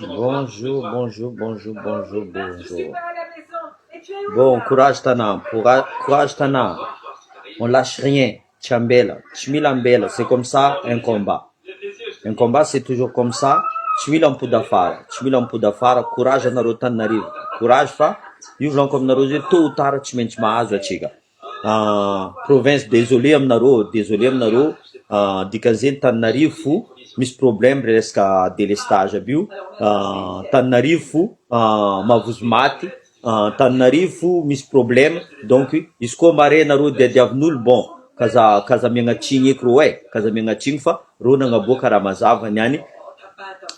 Bonjour, bonjour, bonjour, bonjour, bonjour. Bon, courage Tana, courage Tana. On lâche rien. Chambela, Chmilambela, c'est comme ça un combat. Un combat, c'est toujours comme ça. Chmilampudafara, courage narotan nariv. Courage fa, yuvlan comme narose, tôt ou tard, chmenchmazo chiga. Province, désolé amnaro, dikazen tanariv fou. Mis problème resca délestage bio tanarivo mavozomate tanarivo misy problème donc izy koa mare nareo diadiavin'olo bon kaza miagnatrigny eky ro kaza miagnatrigny fa ro nagnaboaka raha mazava niany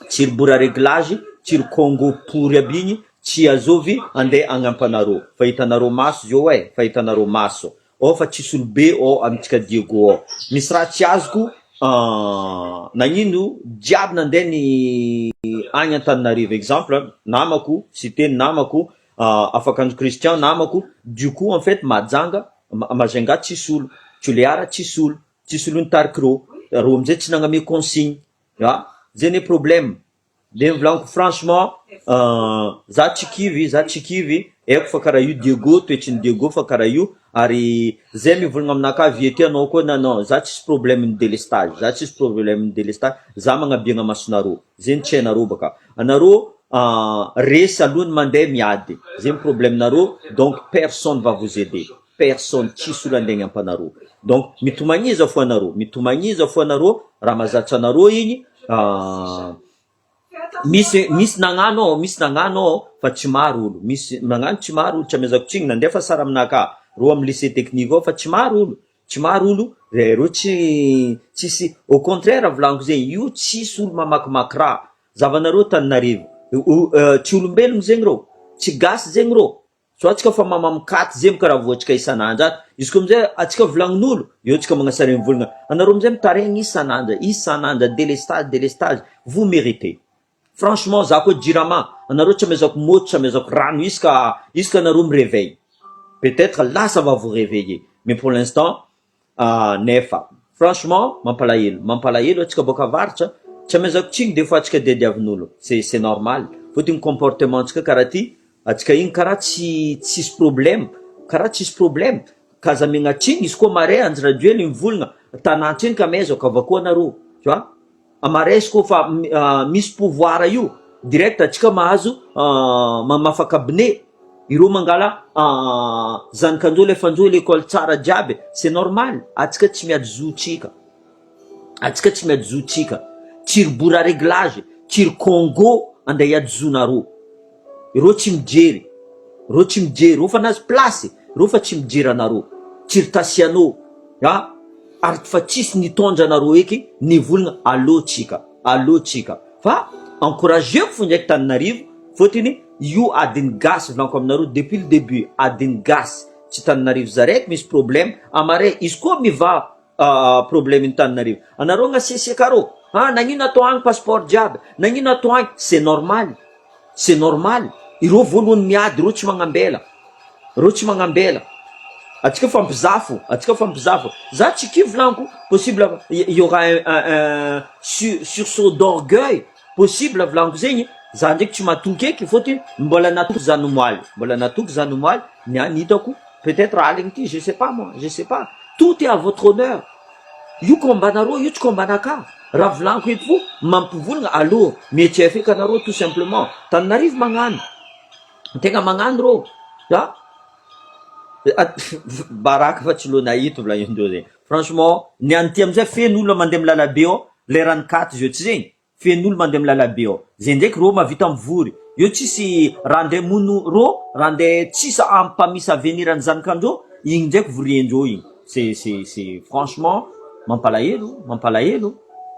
tsiry bora réglage tsiry congo pory aby igny tsy azovy andeha agnampanaro fa hitanaro maso zio fa hitanaro maso fa tsisy olobe amitsika Diego misy raha tsy azoko nagnino diable nandeha ny agny Antananarivo exemple namako cité namako afaka andro Christian namako du coup en fait majanga mazenga tsisy olo Toliara tsisy olo nitariky ro amizay tsy nagname consigne zay problème de volaniko franchement za tsikivy eko fa karaha io Diego toetriny Diego fa karaha io ary zay mivolagna aminaka viety anao koa non za tsisy problème ny délestage za magnabiagna masonaro zay ny tsainaro baka anaro resy alohany mandeha miady zay ny problème naro donc personne va vous aider personne tsisy olo andeha agnampanaro donc mitomagniza fo anaro raha mazatra anaro igny misy nagnano fa tsy maro olo misy nagnano tsy maro olo tsy amezako tsigny nandefa sara aminaka ro amy lycée technique ao fa tsy maro olo ro tsisy au contraire volaniko zegny io tsisy olo mamakimaky raha zavanareo Tananarivo tsy olombelogno zegny ro tsy gasy zegny ro so atsika fa mamamikaty zegny karaha voatsika isan'andro izy ko amizay atsika volagnin'olo io tsika magnasara mivolagna anareo amizay mitaregny isan'andro délestage vous méritez franchement za koa jirama anareo tsy amezako moto tsy amezako rano iska anareo miréveille peut-être là ça va vous réveiller mais pour l'instant nefa franchement mampalahelo atsika boka avaratra tsy amezako tsigny des fois atsika diadiavin'olo c'est normal fotiny comportement atsika karaha ty atsika igny karaha tsisy problème kaza miagnatrigny izy koa mare anjy radio ely mivolagna tanantriny ka mezako avakoa anareo tu vois amare izy koa fa misy pouvoir io direct atsika mahazo mafakabine iro mangala zanakanjolo efanjolo école tsara jiaby c'est normal atsika tsy miady zotsika tsiry bora réglage tsiry congo andeha iady zonaro iro tsy mijery ro fa nazy place ro fa tsy mijery anaro tsiry tasiano ary fa tsisy nitondra anaro eky nivolagna allo tsika fa encourageko fo ndraiky Tananarivo fotiny io adiny gasy volaniko aminareo depuis le début adiny gasy tsy Tananarivo zaraiky misy problème amare izy koa miva problème ny Tananarivo anareo gnasiesia ro nagnino atao agny passeport jiaby nagnino atao agny c'est normal iro voalohany miady ro tsy magnambela atsika fampizafo za tsy kivy volaniko possible y aura un sursaut d'orgueil possible volaniko zegny za ndraiky tsy matoky eky fotiny mbola natoky zanomoaly niany hitako peut-être aligny ty je sais pas tout est à votre honneur io combat-nareo io tsy combat-naka raha volaniko eto fo mampivolagna alors mietsia feky anareo tout simplement Tananarivo magnano tegna magnano ro baraka fa tsy lo nahito volagindreo zegny franchement niany ty amizay fen'olo mandeha milalabe ao lerany 4 zio tsy zegny fen'olo mandeha milalabe ao zay ndraiky ro mavita mivory io tsisy raha ndeha mono ro raha ndeha tsisy ampamisy avenir any zanakandreo igny ndraiky voriendreo igny c'est franchement mampalahelo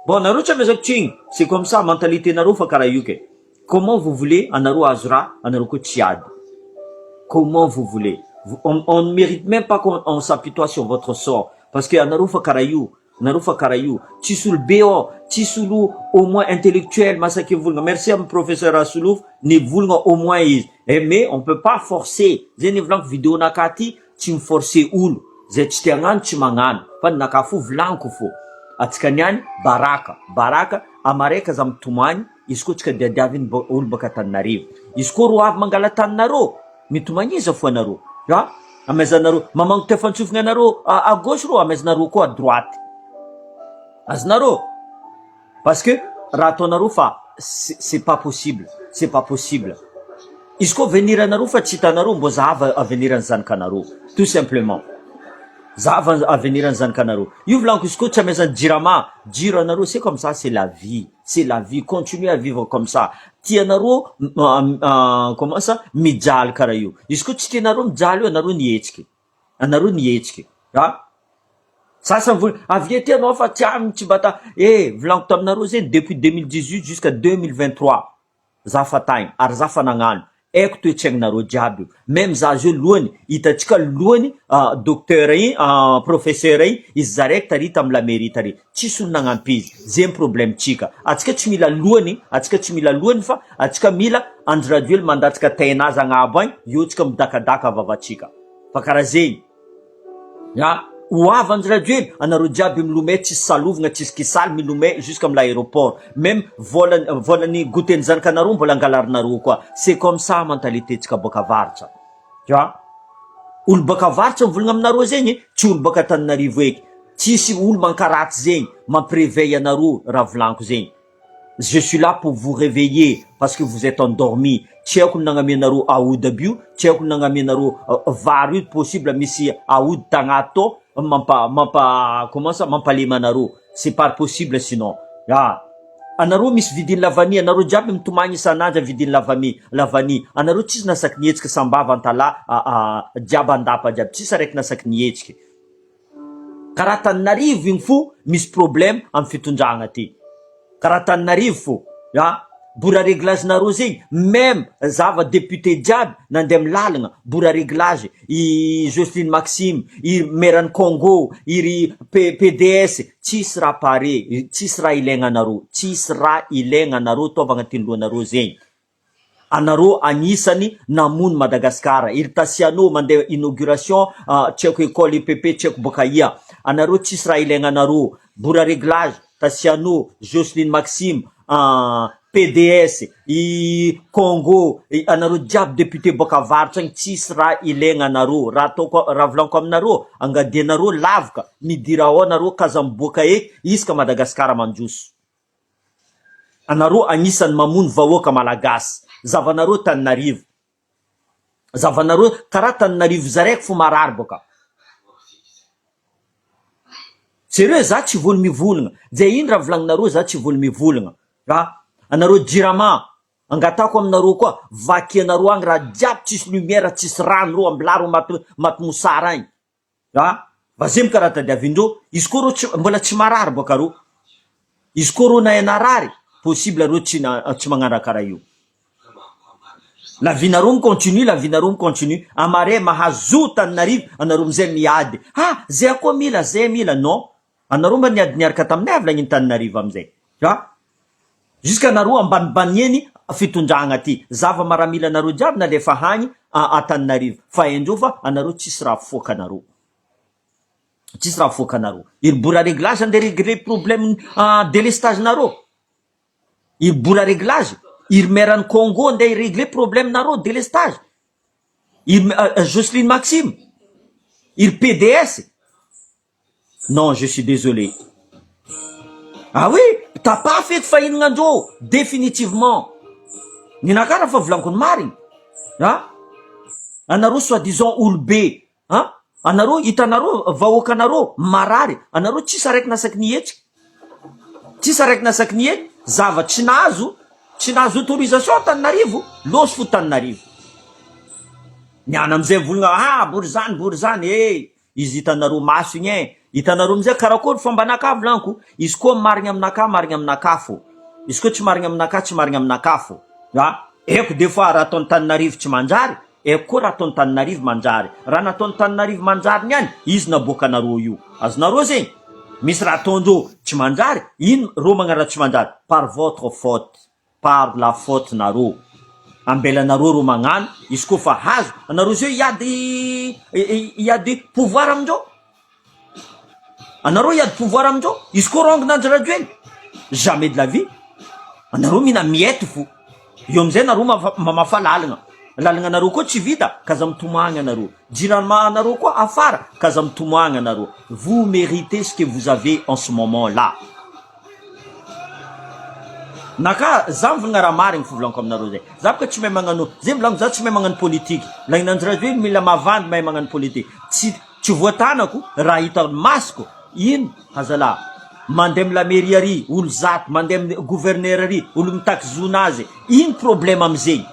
bon nareo tsy amezako tsigny c'est comme ça mentalité nareo fa karaha io ke comment vous voulez anareo azo raha anareo koa tsy ady comment vous voulez on ne mérite même pas qu'on s'apitoie sur votre sort parce que anareo fa karaha io tsisy olobe tsisy olo au moins intellectuel masaky volagna merci am professeur Asolouf ny volagna au moins izy mais on peut pas forcer zay ny volaniko vidéo naka ty tsy miforcer olo zay tsy tiagnano tsy magnano fa naka fo volaniko fo atsika niany baraka amareka za mitomagny izy koa tsika diadiavy olo baka Tananarivo. Izy koa ro avy mangala taninareo, mitomagniza fo anareo. Amaizanareo, mamango tefantsofina anareo à gauche ro, amaizanareo koa à droite. Azonareo? Parce que raha ataonareo fa c'est pas possible, c'est pas possible. Izy koa venir anareo fa tsy hitanareo, mbo zahava avenir ny zanakanareo, tout simplement. Zahava avenir ny zanakanareo. Io volaniko, izy koa tsy amaizany jirama, jiro anareo, c'est comme ça, c'est la vie. C'est la vie, continuez à vivre comme ça. Tianareo, comment ça, mijaly karaha io. Izy koa tsy tianareo mijaly io, anareo nihetsiky. Anareo nihetsiky. Sasany vola, avy ety anao fa tsy aminy tsy bata. Volaniko taminareo zay depuis 2018 jusqu'à 2023. Za fa tagny, ary za fa nagnano. Eko toetraignanareo jiaby io. Même za zio lohany, hitantsika lohany docteur iny, professeur iny, izy zaraiky tary tamy la mairie tary. Tsisy olo nagnampy izy. Zay ny problème tsika. Atsika tsy mila lohany, atsika tsy mila lohany fa atsika mila Andry Rajoely mandatsika tainazy agnabo agny, io tsika midakadaka vavatsika. Fa karaha zegny. Ho avy Andry Rajoely, anareo jiaby milomay, tsisy salovagna, tsisy kisaly milomay jusqu'à l'aéroport. Même volany goûter zanakanareo mbola angalarinareo koa. C'est comme ça mentalité tsika boka avaratra. Olo boka avaratra mivolagna aminareo zegny, tsy olo boka Tananarivo eky. Tsisy olo mankaratsy zegny, mampiréveille anareo raha volaniko zegny. Je suis là pour vous réveiller parce que vous êtes endormis. Tsy haiko nagnamianareo aody aby io, tsy haiko nagnamianareo vary io possible misy aody tagnato comment ça, mampalema anareo. C'est pas possible sinon. Anareo misy vidiny lavany, anareo jiaby mitomagny isan'andro vidiny lavany. Anareo tsisy nasaky nihetsiky sambava antala jiaby andapa jiaby, tsisy araiky nasaky nihetsiky. Karaha Tananarivo igny fo misy problème amy fitondragna ty. Karaha Tananarivo fo, bora réglage nareo zegny, même zava député jiaby nandeha milalagna, bora réglage, i Jocelyne Maxime, i mairany Congo, iry PDS, tsisy raha pare, tsisy raha ilaigna anareo, tsisy raha ilaigna anareo taova agnatin'ny lohanareo zegny. Anareo anisany namono Madagasikara, iry Tasiano mandeha inauguration, tsy haiko école IPP, tsy haiko boka ia. Anareo tsisy raha ilaigna anareo, bora réglage, Tasiano, Jocelyne Maxime, PDS, i Congo, anareo jiaby député boka avaratra agny, tsisy raha ilaigna anareo. Raha volaniko aminareo, angadianareo lavaka, midira ao anareo kaza miboaka eky, isaka Madagasikara mandroso. Anareo anisany mamono vahoaka malagasy. Zavanareo Tananarivo. Zavanareo karaha Tananarivo zaraiky fo marary boka. Sérieux, za tsy voly mivolagna. Zay iny raha volagninareo, za tsy voly mivolagna. Anareo jirama, angatako aminareo koa, vakianareo agny raha jiaby tsisy lumière, tsisy rano ro ambilaro maty mosara agny. Vazemy karaha tadiavindreo, izy koa ro mbola tsy marary boka ro. Izy koa ro na narary, possible ro tsy magnano karaha io. La vie-nareo continue, la vie-nareo continue. Amare mahazo Tananarivo, anareo amizay miady. Zay akoa mila, zay mila, non. Anareo mba niady niaraka taminay avy lagniny Tananarivo amizay. Jusqu'à anareo ambanimbanieny fitondragna ty. Zava maramila anareo jiaby nalefa hagny à Tananarivo. Fa endreo fa anareo tsisy raha foka anareo. Tsisy raha foka anareo. Iry bora réglage andeha régler problème délestage nareo. Iry bora réglage. Iry mairany Congo andeha régler problème nareo délestage. Iry Jocelyne Maxime. Iry PDS. Non, je suis désolé. Oui, t'as pas fait fahinagna-ndreo, définitivement. Ninakara fa volaniko ny marigny. Anareo soi-disant olobe. Anareo hitanareo vahoakanareo marary. Anareo tsisy araiky nasaky nihetsiky. Tsisy araiky nasaky nihetsiky. Zava tsy nahazo autorisation Tananarivo, losy fo Tananarivo. Niana amizay volagna, bory zany, izy hitanareo maso igny hitanareo amizay karakory fomba anaka volaniko, izy koa marigny aminaka fo. Izy koa tsy marigny aminaka, tsy marigny aminaka fo. Eko des fois raha ataon'ny Tananarivo tsy manjary, eko koa raha ataon'ny Tananarivo manjary. Raha nataon'ny Tananarivo manjary niany, izy naboaka anareo io. Azonareo zegny, misy raha ataondreo tsy manjary, ino ro magnara tsy manjary? Par votre faute, par la faute nareo. Ambelanareo ro magnano, izy koa fa hazo, anareo zio iady pouvoir amindreo. Anareo iady pouvoir amindreo, izy koa rongona Andry Rajoely. Jamais de la vie. anareo mina miety fo eo amizay nareo mamafa lalagna anareo koa tsy vita kaza mitomagny anareo jirama anareo koa afara kaza mitomagny anareo. Vous méritez ce que vous avez en ce moment là. Naka za mivôlagna raha marigny fivolanako aminareo zay. Za boka tsy mahay magnano zay mivolanako za tsy mahay magnano politique. Lagnananjy hoe mila mavandy mahay magnano politique. Tsy voatanako raha hita masiko ino hazala mandeha amila mairie ary olo zato mandeha amin'ny gouverneur ary olo mitaky zonazy ino problème amizay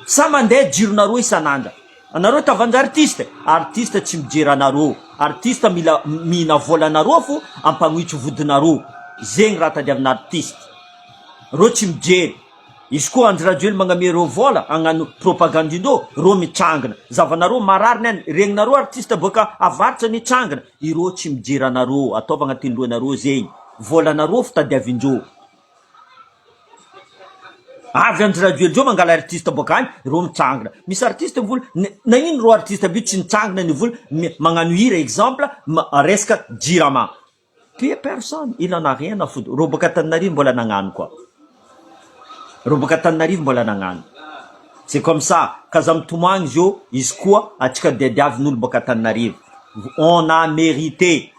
sa mandeha jironareo isanandra. Anareo tavanja artiste tsy mijery anareo, artiste mila mina volanareo fo ampagnoitry vodinareo. Zegny raha tadiavina artiste ro tsy mijery. Izy koa Andry Rajoely magname reo vola agnano propagandindreo ro mitrangana zavanareo marary niany regninareo artiste boka avaritra nitrangana ireo tsy mijery anareo ataova agnatin'ny lohanareo zegny volanareo fitadiavindreo. Avy Andry Rajoely ndreo mangala artiste boka agny ro mitrangana. Misy artiste mivola na ino ro artiste aby tsy nitrangana ny vola magnano hira exemple resaka jirama personne il en a rien à foutre. Ro boka Antananarivo mbola nagnano koa ro boka Antananarivo mbola nagnano. C'est comme ça kaza mitomagny zio izy koa atsika diadiavin'olo boka Antananarivo. On a mérité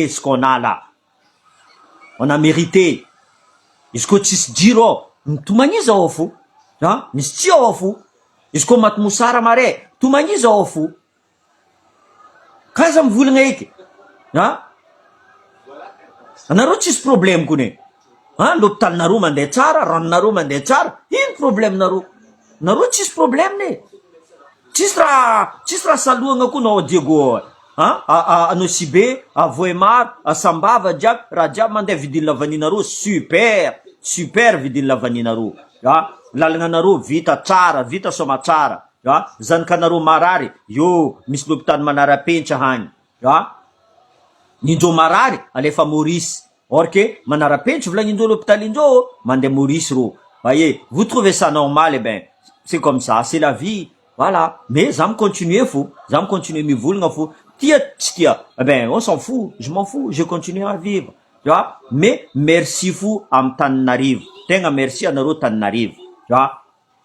ce qu'on a là, on a mérité. Izy koa tsisy jiro mitomagniza ao fo misy tsy ao fo. Izy koa maty mosara mare tomagniza ao fo kaza mivolagna eky anareo tsisy problème kone l'hôpitalinareo mandeha tsara ranonareo mandeha tsara ino problème nareo tsisy problème ne tsisy raha salohagna koa nao Diego anao Sibe Voemar Sambava jiaby raha jiaby mandeha vidiny lavaninareo super vidiny lavaninareo lalagnanareo vita tsara vita soma tsara zanakanareo marary misy l'hôpital Manarapenitra hagny nindreo marary alefa Maurice or que Manarapenitra volagninjeo l'hôpitalindreo mandeha Maurice ro. Voyez, vous trouvez ça normal? Eh ben c'est comme ça, c'est la vie, voilà. Mais ça me continue fou, ça me continue mivolagna fou tia tsy tia eh ben on s'en fout, je m'en fous, je continue à vivre, tu vois. Mais merci fou am Tananarivo, tegna merci anareo Tananarivo, tu vois.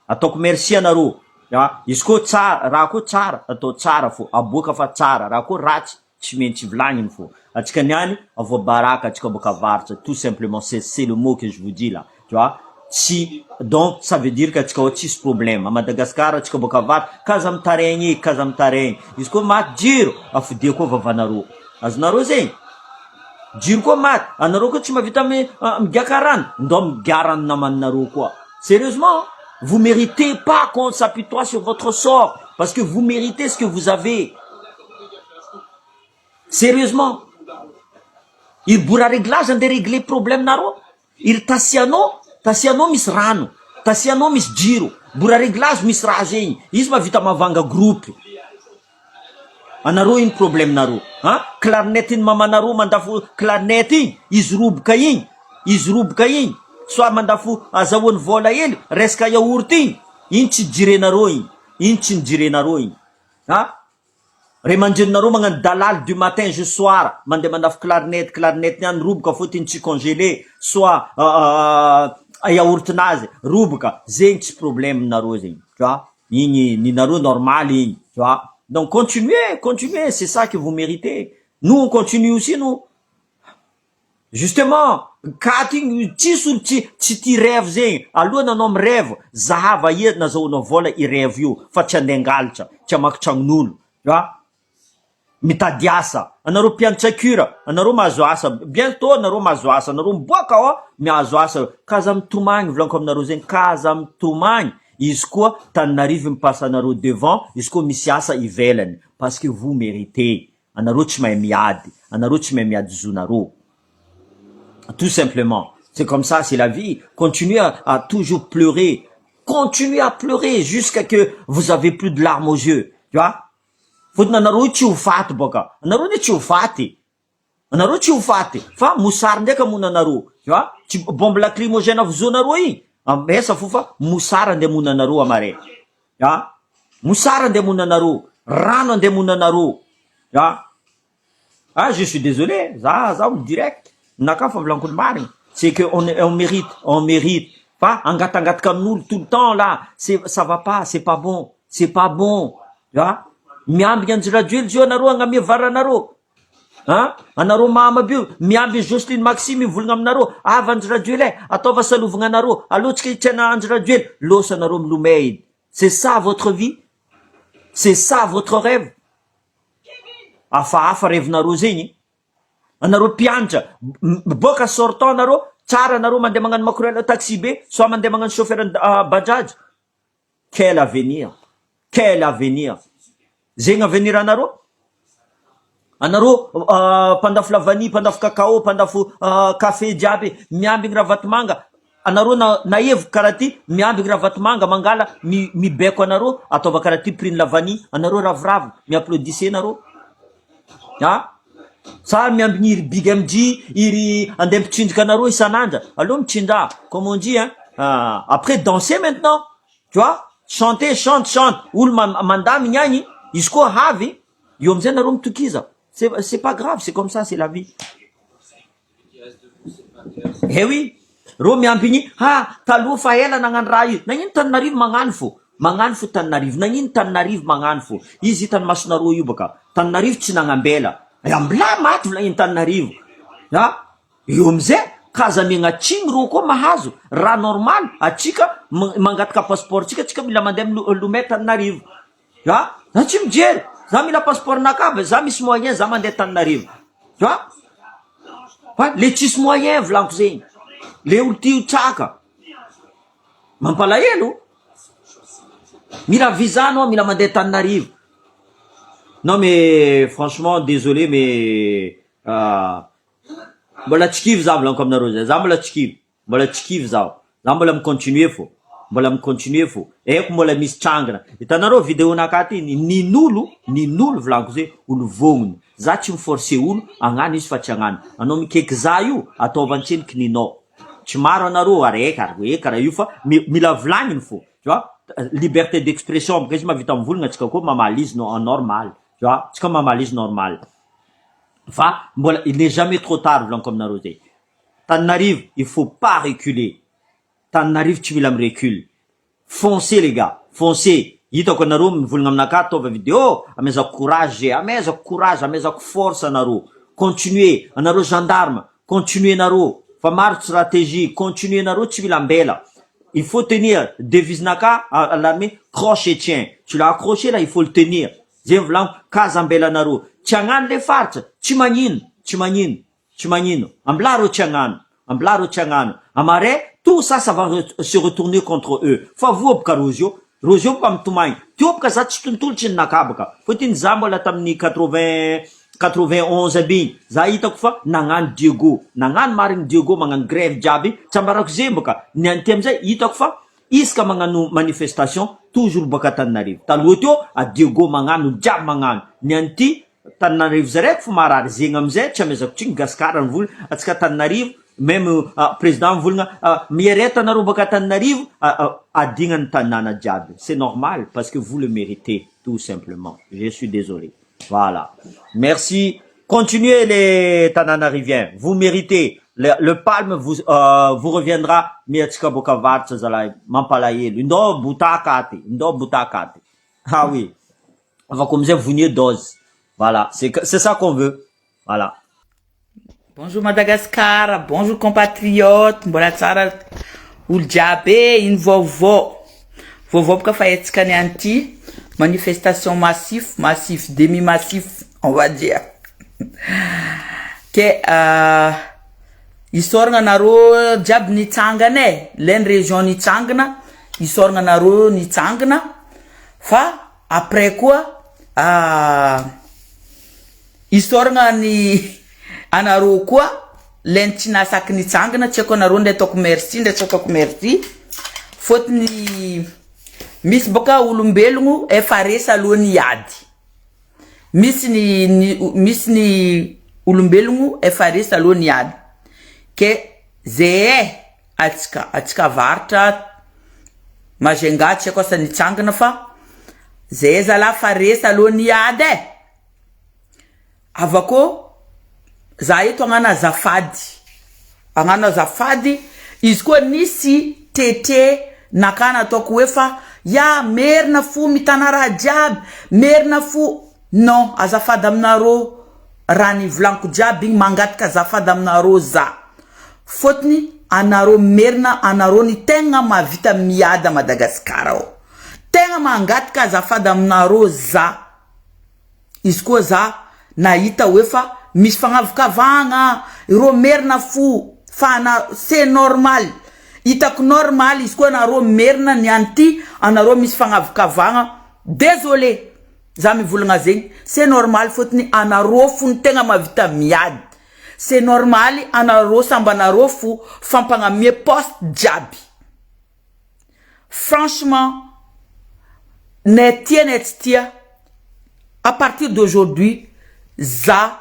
Ataoko merci anareo, tu vois. Izy koa tsara raha koa tsara atao tsara fo aboaka fa tsara raha koa ratsy tsy maintsy volagniny fo atsika niany avo baraka atsika boka avaritra tout simplement. C'est le mot que je vous dis là, tu vois. Si donc ça veut dire qu'atsika o tsisy problème à Madagascar atsika boka avaritra kaza mitaregny izy koa maty jiro afidia koa vavanareo azonareo zegny jiro koa maty anareo koa tsy mavita migiaka rano ndao migiarano namaninareo koa. Sérieusement, vous méritez pas qu'on s'apitoie sur votre sort parce que vous méritez ce que vous avez. Sérieusement, il bourra réglage de régler problème naro. Il tasiano misy rano, tasiano misy jiro, bourra réglage misy raha zegny. Izy mavita mavanga groupe. Anaro ino problème naro? Clarinette iny mamanaro mandafo clarinette iny, izy roboka igny. Soit mandafo azahoany vola hely, resaka yaourt iny tsy jirenaro igny. Remanjerinareo magnano dalal du matin jusqu'au soir mandeha mandafo clarinette niany roboka fotiny tsy congelé soit yaourt nazy roboka zegny tsy problème nareo zegny, tu vois. Igny ninareo normal igny, tu vois. Donc continuez, c'est ça que vous méritez. Nous on continue aussi nous. Justement, katy tsisy olo tsy tia rêve zegny. Aloha nanao mirêve zahava edy nazahoanao vola i rêve io fa tsy andeha angalatra, tsy amaky tragnon'olo, tu vois. Mitady asa, anareo mpiantsakura, anareo mahazo asa, bientôt anareo mahazo asa, anareo miboaka mihazo asa, kaza mitomagny volaniko aminareo zegny, kaza mitomagny. Izy koa Tananarivo mipasa anareo devant, izy koa misy asa ivelany parce que vous méritez. Anareo tsy mahay miady zonareo. Tout simplement, c'est comme ça, c'est la vie. Continuez à toujours pleurer. Continuez à pleurer jusqu'à que vous avez plus de larmes aux yeux. Tu vois? Fotony anareo tsy ho faty boka. Anareo ne tsy ho faty. Fa mosary ndraiky mona anareo. Tu vois? Tsy bombe lacrymogène avozonareo igny. Ambesa fo fa mosary andeha mona anareo amare. Ya? Mosary andeha mona anareo. Rano andeha mona anareo. Ya? Je suis désolé. Za direct. Naka fa volaniko marigny. c'est que on mérite. Pas angat comme nous tout le temps là, ça va pas, c'est pas bon. Tu vois? Miambi Angela Duel jo anaro agnamia varanaro. Hein? Anaro mama bio, miambi Jocelyne Maxime volagna aminaro. Ava Angela Duel atao vasalovagna anaro. Alotsika hitiana Angela Duel, losa anaro milomay. C'est ça votre vie? C'est ça votre rêve? Hafahafa revinaro zegny. Anaro pianatra, boka sortant anaro, tsara anaro mandeha magnano makorela taxi be, soit mandeha magnano chauffeur bajaj. Quel avenir? Quel avenir? Zegny avenir anaro? Anaro pandafo lavani, pandafo cacao, pandafo café jiaby, miambigny ravatomanga. Anaro naevo karaty, miambigny ravatomanga, mangala mibeko anaro, ataova karaty prix lavani, anaro ravoravo, miapplaudisse anaro. Ah? Ça miambigny iry Big MG, iry andeha mpitsinjaka anaro isanandra. Allô mitsinja, comme on dit, hein? Après danser maintenant, tu vois? Chanter, chante. Olo mandamy nyagny, izy koa havy, io amizay anaro mitokiza. C'est pas grave, c'est comme ça, c'est la vie. Eh oui, ro miambigny, taloha fa ela nagnano raha io. Nagnino Tananarivo magnano fo? Magnano fo Tananarivo. Nagnino Tananarivo magnano fo? Izy hitany masonaro io baka. Tananarivo tsy nagnambela. Ambla maty volagniny Tananarivo. Io amizay kazamiagna atsiny ro koa mahazo. Raha normal, atsika mangataka passeport tsika mila mandeha lomay Tananarivo. Na tsy mijery. Za mila passeport nakava, za misy moyen, za mandeha Tananarivo. Tu vois? Le tsisy moyen volaniko zegny. Le olo tia traka. Mampalahelo. Mila visa anao, mila mandeha Tananarivo. Non mais franchement désolé mais mbola tsy kivy za volaniko aminareo zay. Za mbola tsy kivy za mbola micontinuer fo. Eko mbola misy trangana. Hitanareo vidéo nakaty ninolo volaniko zay olo vognony. Za tsy miforcer olo agnano izy fa tsy agnano. Anao mikeky za io ataova antseniky ninao. Tsy maro anareo areka karaha io fa mila volagniny fo. Tu vois? Liberté d'expression parce que mavita mivolagna tsika koa mamalizy normal. Tu vois? Tsika mamalizy normal. Fa mbola il n'est jamais trop tard volaniko aminareo zay. Tananarivo, il faut pas reculer. Tananarivo tsy mila recul. Foncez les gars, foncez. Hitako anareo mivolagna aminaka ataova vidéo, amezako courage, amezako force anareo. Continuez, anareo gendarme, continuez anareo. Fa maro stratégie, continuez anareo tsy mila ambela. Il faut tenir devise naka à l'armée, croche et tiens. Tu l'as accroché là, il faut le tenir. Zay volaniko kazambela anareo. Tsy agnano le faritra, tsy magnino. Amblaro tsy agnano. Amare, tout ça va se retourner contre eux. Fa voapaka Rosio pa mitomagny. Tiopaka za tsy tontolotry ny nakabaka. Fotiny za mbola tamin'ny 91 aby. Za hitako fa nagnano Diego. Nagnano marigny Diego magnano grève jiaby. Tsambarako zay baka. Ny anty amizay hitako fa iska magnano manifestation toujours baka Tananarivo. Taloha teo a Diego magnano jiaby magnano. Ny anty Tananarivo zaraiky fo marary zegny amizay tsy amezako tsiny gaskara ny vola atsika Tananarivo. Même président volagna miereta anareo baka Tananarivo adignany tanàna jiaby. C'est normal parce que vous le méritez tout simplement. Je suis désolé. Voilà. Merci. Continuez les Tananariviens. Vous méritez. Le palme vous reviendra. Miatsika boka vartsa zalay mampalahelo. Indô butakate. Ah oui. On va commencer à venir dose. Voilà. C'est ça qu'on veut. Voilà. Bonjour Madagascar, bonjour compatriotes, mbola tsara olo jiaby iny vaovao boka fa etsika ny anty manifestation massif, demi-massif, on va dire. Que isoragna naro jiaby nitsangana len région nitsangana, isoragna naro nitsangana fa après quoi isoragna ny anaro koa len tsy nasaky nitsangana tsy ako anaro ndray ataoko merci fotony misy boka olombelogno efa resy alohany hiady misy ny olombelogno efa resy alohany hiady ke zay atsika varitra Majunga tsy ako asa nitsangana fa zay zala fa resy alohany hiady avako za eto agnano azafady Angana zafady izy koa nisy tete nakana toko efa ya merina fo mitana raha jiaby merina fo non azafady aminarô rani vlanko jiaby mangatka azafady aminarô za fotony anarô merina anarô ni tegna mavita miada Madagasikara o tegna mangatka azafady aminarô za izy koa za nahita efa misy fagnavakavagna ro merina fo fana c'est normal itako normal izy koa anarô merina ni anty anarô misy fagnavakavagna désolé za mivolagna zegny c'est normal fotony anarô fo ny tegna mavita miady c'est normal anarô sambanarô fo fampanamie poste jiaby franchement netia à partir d'aujourd'hui za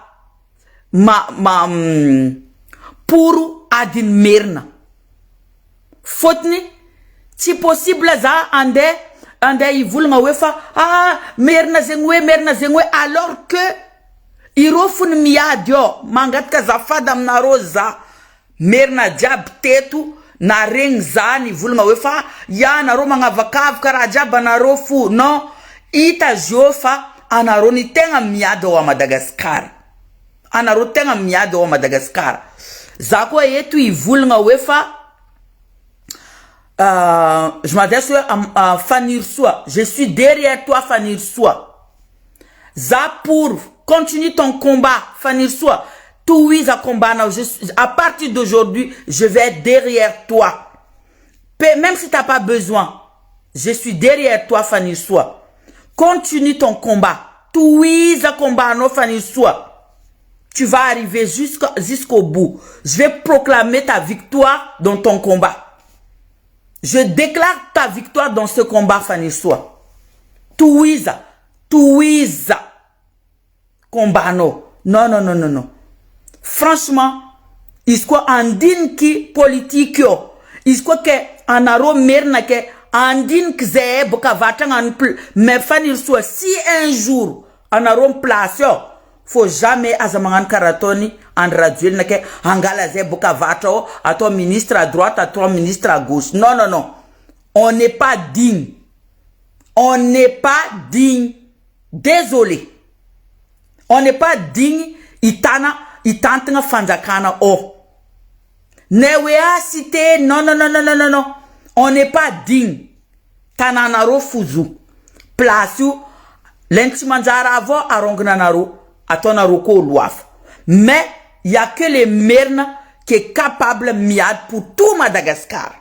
pour adin merna fotni si possible za ande ivulnga wefa merna zengwe alors que irofun miadio mangatka zafada amnaro za merna jab tetu na reng za ni vulnga wefa ya naro mangavakav kara jab naro fu no ita jofa anaro ni tenga miado wa Madagascar anaro tenga miado wa Madagascar zako yetu ivulnga wefa je m'adresse à Fanny Ursua. Je suis derrière toi, Fanny Ursua. Ça pour continue ton combat, Fanny Ursua. Tout oui, à combat. À partir d'aujourd'hui, je vais être derrière toi. Même si tu n'as pas besoin, je suis derrière toi, Fanny Ursua. Continue ton combat. Tout oui, à combat, non, Fanny Ursua. Tu vas arriver jusqu'au bout. Je vais proclamer ta victoire dans ton combat. Je déclare ta victoire dans ce combat, Fanny Ursua. Touiza. Combat no. Non. Franchement, il quoi andin ki politique yo. Il quoi que anaro merna que andin kze boka vatang mais Fanny Ursua si un jour anaro place yo, faut jamais azamangan karatoni en radio na ke angala ze boka vato à ton ministre à droite à ton ministre à gauche. Non. On n'est pas digne. Désolé. On n'est pas digne. Itantanga fanjakana oh. Newea cité non. On n'est pas digne. Tananaro fuzu. Place l'entimanzara avo arongnanaro atonaro ko luaf. Mais il y a que les mernes qui est capable miad pour tout Madagascar.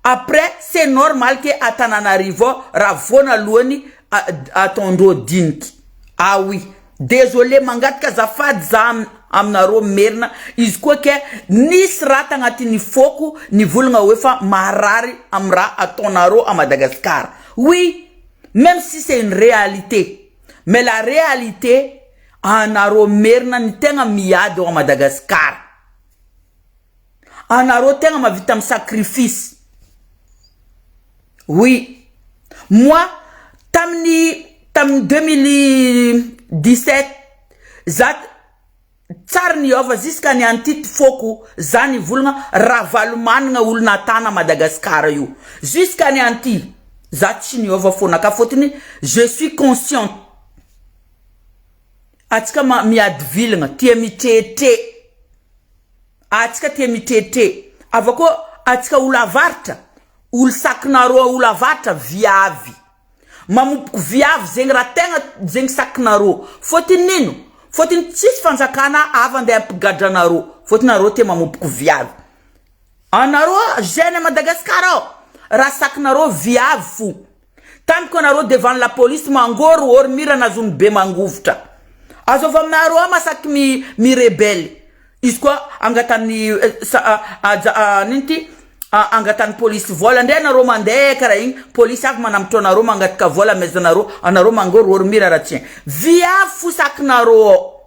Après, c'est normal que Atananarivo ravona luoni à ton dos dinki. Ah oui. Désolé, mangat kazafad zam amnaro merna. Isko que ni srata ngati ni foku ni vulnga wefa marari amra à tonaro à Madagascar. Oui. Même si c'est une réalité. Mais la réalité, anaro merna ni tenga miado à Madagascar. Anaro tenga ma vitam sacrifice. Oui. Moi, tam 2017, zat tsarni ova ziska ni antit foku zani vulnga ravaluman nga ulnatana Madagascar yu. Ziska ni anti zat chini ova fona kafotini, je suis conscient. Atika mi advil nga tiemitete. Atika tiemitete. Avako atika ulavarta. Ul saknaro ulavata viavi. Mamu viavi zengra tenga zeng saknaro. Fotin nino. Fotin tis fanzakana avant de gadranaro. Fotinaro te mamu viavi. Anaro gene Madagascaro. Rasaknaro viavu. Tant konaro devant la police mangoro or mira na zun be mangufta. Azova mnaro amasak mi rebelle. Iskwa angatani ninti angatan police vola ndena romande karaing police ak manam tonaro mangatka vola mezanaro anaro mangor or mira ratien via fusaknaro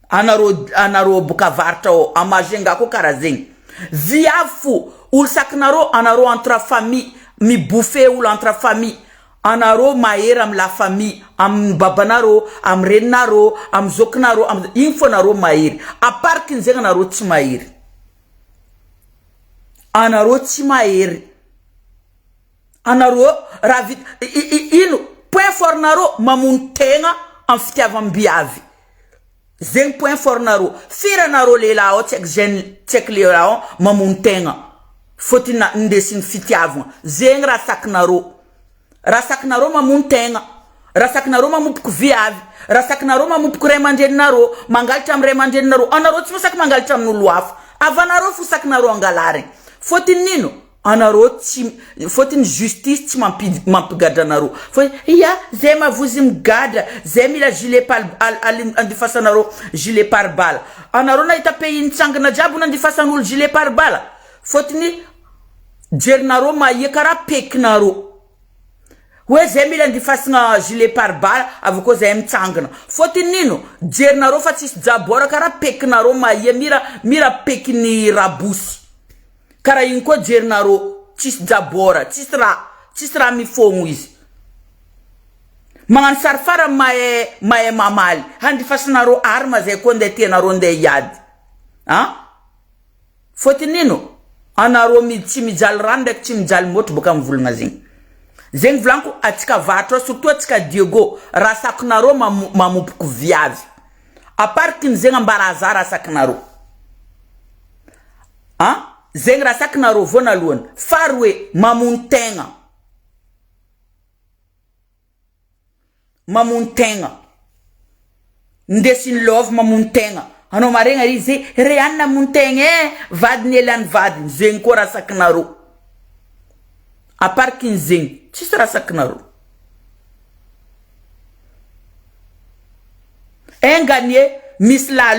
anaro bukavarta o amajenga ko karazing via fu ulsaknaro anaro entre famille mi bouffer ou entre famille anaro mayer am la famille am babanaro am renaro am zoknaro am infonaro mayer a part kinzenga naro tsumayer anaro tsy mahery anaro raha ino point fort naro mamono tegna am fitiavam-biavy zegny point fort naro fira naro lelao tsaiky lelao mamono tegna fôtiny ndesiny fitiavagna zegny raha sakinaro mamono tegna raha sakinaro mamopoky viavy raha sakinaro mamopoky ray aman-dreninaro mangalatra am ray aman-dreninaro anaro tsy masaky mangalatra amin'olo hafa avanaro fo sakinaro angalarigny fôtiny nino anaro tsy fôtiny justice tsy mampigadra anaro ia zay mavozy migadra zay mila gilet andifasanaro gilet pare-bala anaro nahita pays nitsangana jiaby nandifasan'olo gilet pare-bala fôtiny jerinaro maia karaha pekinaro hoe zay mila andifasana gilet pare-bala avy zay mitsangana fôtiny nino jerinaro fa tsisy jabora karaha pekinaro maia mira pekiny rabosy karaha igny koa jerinaro tsisy jabora tsisy raha mifogno izy magnano sary fara mahay mamaly handifasanaro arma zay koa ndeha tianaro ndeha hiady fôtiny nino anaro tsy mijaly rano ndraiky tsy mijaly motro boka mivolagna zegny volaniko atsika vatra surtout atsika Diego raha sakinaro mamopoky viavy aparkiny zegny ambaraza raha sakinaro zegny raha sakinaro vonalohany fary hoe mamono tegna ndesiny love mamono tegna anao maregna izy re anina mamono tegna vadiny elany vadiny zegny koa raha sakinaro aparkiny zegny tsisy raha sakinaro enganie misy la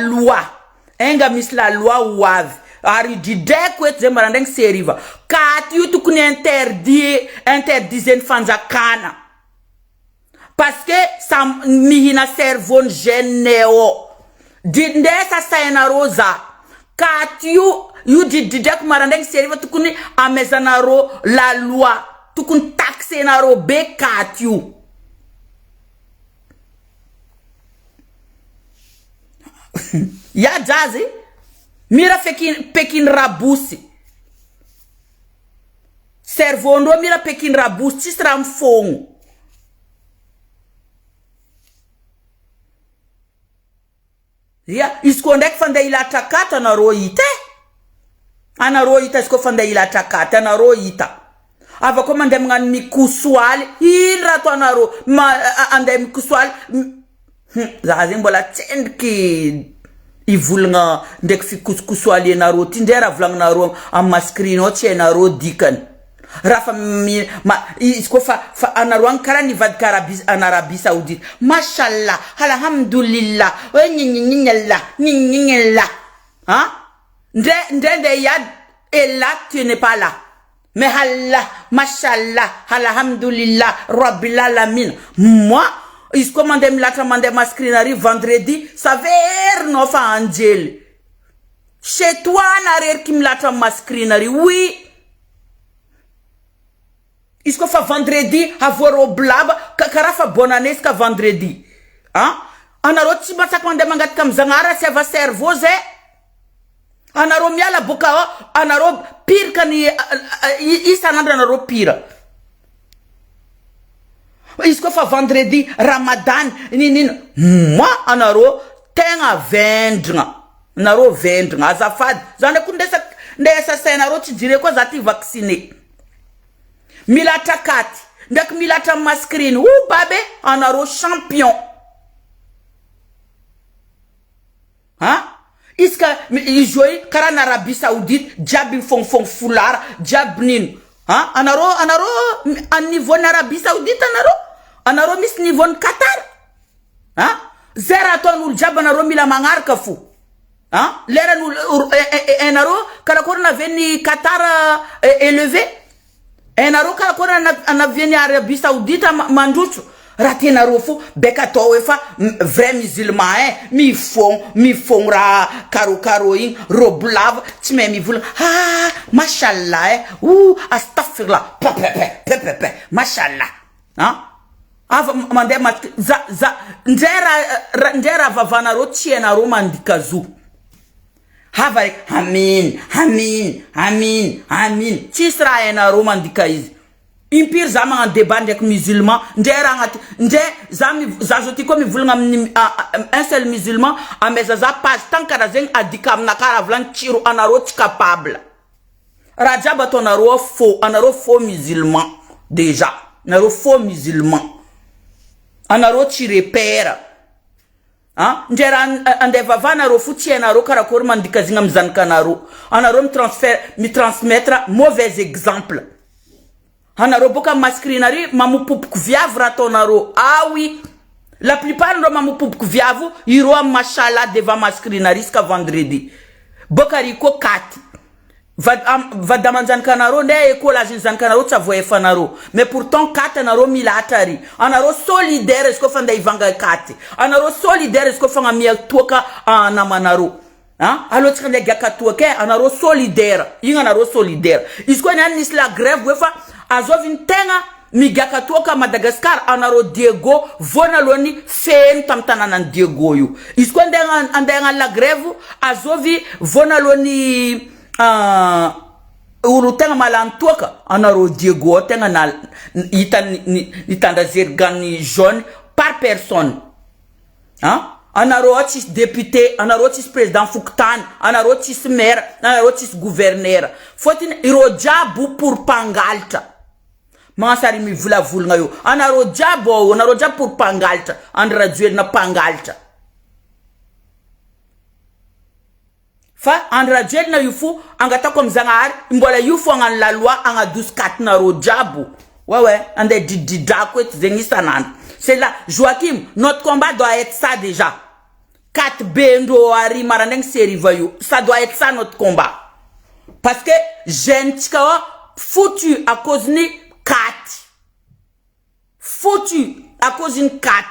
loi ho avy ary didraiko eto zay marandraigny seriva katy io tokony interdit zeny fanjakana parce que mihina cerveau geneo dindesa sainaro za katy io didraiko marandraigny seriva tokony amezanaro la loi tokony taxenaro be katy io ya jazy mira pekiny rabosy cerveau ndro mira pekiny rabosy tsisy raha mifogno izy koa ndraiky fandeha ilatra akato anaro hita izy koa fandeha ilatra akato anaro hita ava koa mandeha magnano mikosoaly ino raha to anaro andeha mikosoaly za zegny mbola tsendriky ivolagna ndraiky fikosokosoaly anaro ty ndray raha volagninaro amin'ny mascrino tsy hainaro dikany raha fa izy koa fa anaro agny karaha nivadika an'Arabie Saoudite mashallah alhamdulillah nyinyinyinyallah ndray yad et là tu n'es pas là mais Allah mashallah alhamdulillah rabbil alamin moi izy koa mandeha milatra mandeha mascrinari vendredi savernao fa anjely chez toi nareriky milatra mascrinari oui izy koa fa vendredi avoaroblaba karaha fa bonne année izy ka vendredi anaro tsy masaky mandeha mangatika mizagnara sy ava cerveau zay anaro miala boka anaro pire ny isanandro anaro pire izy koa fa vendredi ramadan ninino moi anaro tegna vendrigna azafady za ndraiky ndesa sainaro tsy jire koa za ty vacciné milatra katy ndraiky milatra mascrine babe anaro champion iska ijoy karaha na Arabie Saoudite jiaby mifongfong folara jiaby nino anaro niveau na Arabie Saoudite anaro misy niveau ny Qatar zay raha ataon'olo jiaby anaro mila magnaraka fo leran'olo anaro karakory naveny Qatar élevé anaro karakory naveny Arabie Saoudite mandrotro raha tianaro fo beka atao efa vrai musulman mifogno raha karo igny robe lava tsy mahay mivolagna mashallah astafirlah pepepe mashallah ava mandeha ndray raha vavanaro tsy hainaro mandika zo Havarek amin, amin, amin, amin. Tisra ena romandika izy. Impire zama en débat avec musulman, nde zazoti ko mi vulnga un seul musulman a mezaza page tant karazeng adikam nakara vlan tiro anaro capable. Rajaba ton anaro faux musulman déjà, anaro faux musulman. Anaro tire père. Hein? Ndera ande vava anaro futi anaro karakor mandika zinga mzanka anaro. Anaro mi transmettre mauvais exemple. Anaro boka masculinari mamu pup kuviavra tonaro. Ah oui. La plupart de mamu pup kuviavu iro machala devant masculinari ska vendredi. Boka riko kati. Va damanzan kanaro nde ekola jinzan kanaro tsa voye fanaro. Mais pourtant kati anaro milatari. Anaro solidaire esko fanda ivanga kati. Anaro solidaire esko fanga miya tuoka anamanaro. Hein? Alors tu les gars katouake anaro solidaire. Inga anaro solidaire. Isko nyanis la grève wefa azovin tenga migaka toka Madagascar anaro Diego vona loni fen tamtana nan Diego yu isko ndenga la grève azovi vona loni urutenga malantoka anaro Diego tenga na itanda zergani jaune par personne. Hein? Anaro otis député, anaro otis président Fouktan, anaro otis maire, anaro otis gouverneur. Faut-il irojabu pour pangalta. Mansari mi vula vulnga yo. Anaro jabo, anaro jab pour pangalta. Andra duel na pangalta. Fa andra duel na yufu, angata comme zangar, imbola yufu angan la loi, anga 12-4 naro jabu. Ouais, ande didakwet zengisanan. C'est là, Joachim, notre combat doit être ça déjà. 4 bendo ari maraneng seri vayu. Ça doit être ça notre combat. Parce que gente foutu à cause ni 4. Foutu à cause d'une 4.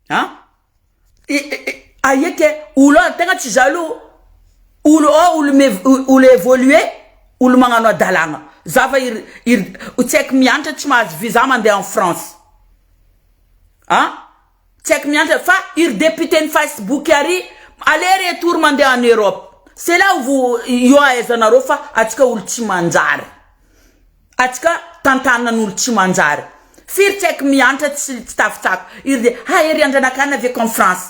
Hein? Aïe que ou là tenga tu jaloux ou le évoluer ou le mangano dalanga. Zava ou tek miante tmas vizamande en France. Hein? Tek miante fa ir député en Facebook yari aller retour mandé en Europe. C'est là où vous yoa ezanarofa atika ultimanzar. Atika tantana ultimanzar. Fir tek miante staff tak ir de ha erianda nakana avec en France.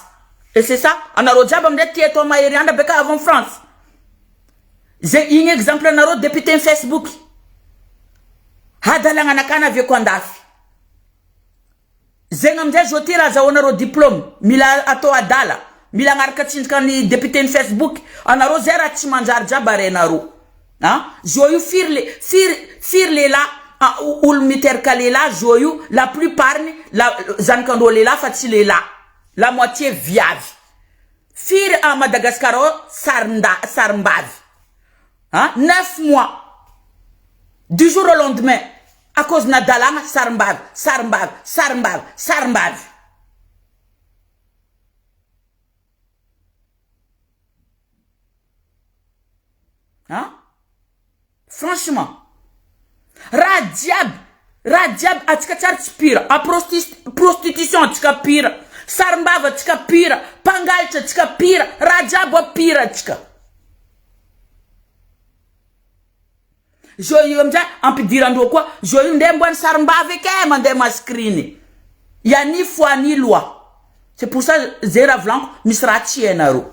Et c'est ça, on a rodjaba mde tieto ma erianda beka avant France. J'ai un exemple naro député Facebook. Hadalanga nakana vie kondafi. Zengam de jotira za onaro diplôme. Mila ato adala. Mila ngarkachin kani député Facebook. Anaro zera chimanjar jabare naro. Hein? Joyu firle la. Ou le miterkale la joyu. La plupart la zankandole la fatile la. La moitié viave. Fir à Madagascar sarmbavi. Hein? 9 mois. Du jour au lendemain, à cause de Nadalama, Sarmbav. Hein? Franchement, Radiab, atika pire, a prostitution, atika pire, Sarmbav, atika pire, Pangalcha, atika pire, Radiab, pire, atika. Joyeux mja ampi dirando quoi joyeux ndembwan sarmba avec mande mascrine ya ni foi ni loi. C'est pour ça zera blanc misrati enaro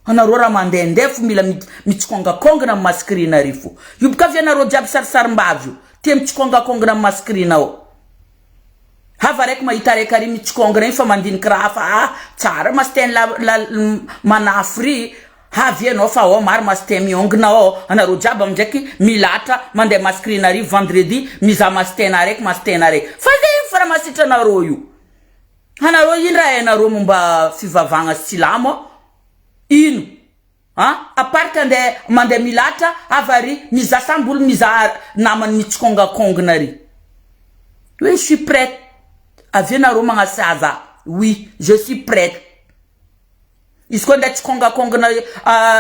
anaro ramande ndef mila mitkonga konga na mascrine rifu yubka vena ro jab sarmbavju tem tkonga konga na mascrine o havarek ma itare kari mitkonga na famandin krafa tsara masten la manafri havie no fa o mar mastem yong na o anaro jaba mjeki milata mande maskrinari vendredi miza mastenarek faze farmasita na royu anaro yinra enaro mumba fivavanga silamo inu ha aparta de mande milata avari miza sambul miza naman nitskonga kongnari. Oui, je suis prête à venir au Mangasaza. Oui, je suis prête. Iskonda tkonga konga na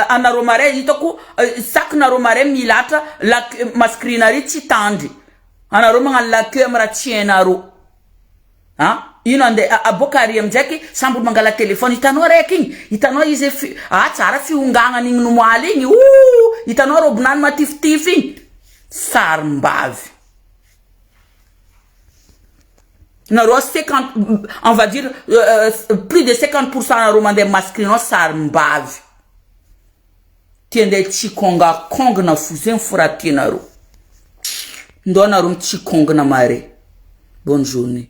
anaromare itoku sak na romare milata la maskrinari titandi anaroma la kemra tienaro. Hein? ino ande abokari amjaki sambo mangala telefone itano reking itano ize tsara fiunganga ning no moaly igny itano robinany matiftify igny sarim-bavy naro 50 on va dire plus de 50% naro mandeha mascrino sarim-bavy tiende tsikongakongana fozeny foratinaro ndo naro mitsikongana mare bonne journée